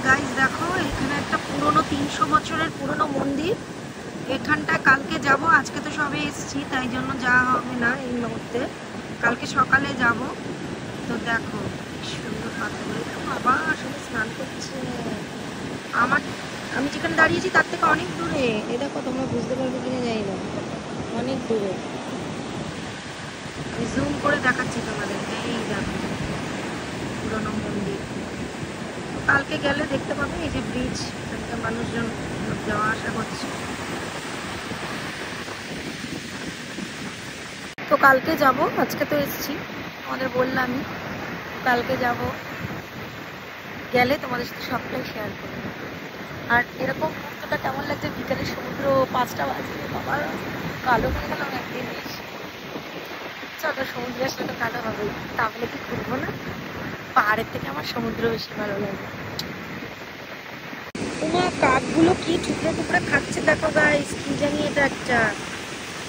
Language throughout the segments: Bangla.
গাইস দেখো এখানে একটা পুরনো 300 বছরের পুরনো মন্দির। এখানটায় কালকে যাব, আজকে তো সবে এসেছি তাই জন্য যাওয়া হবে না এই মুহূর্তে, কালকে সকালে যাব। তো দেখো কি সুন্দর পাথরগুলো, বাবা আসলে স্নান করছে। আমার আমি যেখানে দাঁড়িয়েছি তার থেকে অনেক দূরে, এ দেখো তোমরা বুঝতে পারবে কিনা জানি না, অনেক দূরে। আমি জুম করে দেখাচ্ছি তোমাদেরকে, এই দেখো পুরনো মন্দির। কালকে গেলে দেখতে পাবে এই যে ব্রিজ, এখানকার মানুষজন যাওয়া আসা করছে। তো কালকে যাব, আজকে তো এসেছি তোমাদের বললামই, কালকে যাব, গেলে তোমাদের সাথে সবটাই শেয়ার করবো। আর এরকম মুহূর্তটা কেমন লাগছে, বিকালের সমুদ্র 5টা বাজে, বাবা কালো হয়ে গেল একদিন বেশ। চলো সমুদ্রে আসলে তো কালো হবেই, তাহলে কি ঘুরবো না? পাহাড়ের থেকে আমার সমুদ্র বেশি ভালো লাগে। তোমার কাকগুলো কি টুকরো টুকরো খাচ্ছে দেখো গাইস, কি জানি এটা একটা,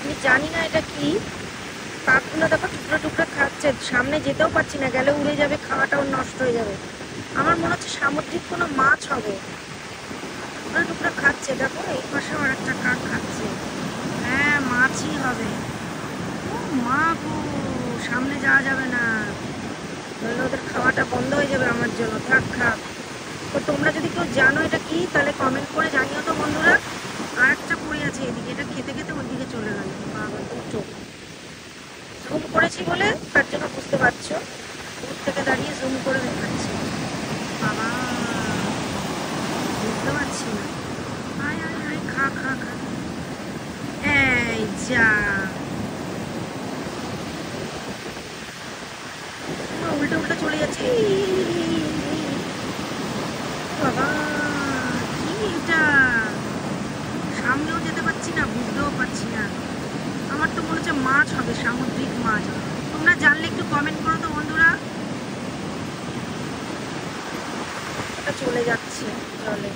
আমি জানি না এটা কি। কাকগুলো দেখো টুকরো টুকরো খাচ্ছে, সামনে যেতেও পারছি না, গেলে উড়ে যাবে, খাওয়াটাও নষ্ট হয়ে যাবে। আমার মনে হচ্ছে সামুদ্রিক কোনো মাছ হবে, টুকরো টুকরো খাচ্ছে। দেখো এই পাশেও আর একটা কাক খাচ্ছে, হ্যাঁ মাছই হবে। ও মা গো, সামনে যাওয়া যাবে না, নইলে ওদের খাওয়াটা বন্ধ হয়ে যাবে আমার জন্য, থাক খাক। তো তোমরা যদি কেউ জানো এটা কি, তাহলে কমেন্ট করে জানিও তো বন্ধুরা। আর একটা পড়ে আছে এদিকে, এটা খেতে খেতে ওইদিকে চলে গেল, বাবা দুটো। জুম করেছি বলে তার জন্য বুঝতে পারছো, দূর থেকে দাঁড়িয়ে জুম করে দেখাচ্ছি। বাবা বুঝতে পারছি না, আয় আয় আয় খা খা খা, এই যা উল্টে উল্টে চলে যাচ্ছে। বাবা কি এটা, সামনেও যেতে পারছি না, বুঝতেও পারছি না। আমার তো মনে হচ্ছে মাছ হবে, সামুদ্রিক মাছ। তোমরা জানলে একটু কমেন্ট করো তো বন্ধুরা। এটা চলে যাচ্ছে জলে।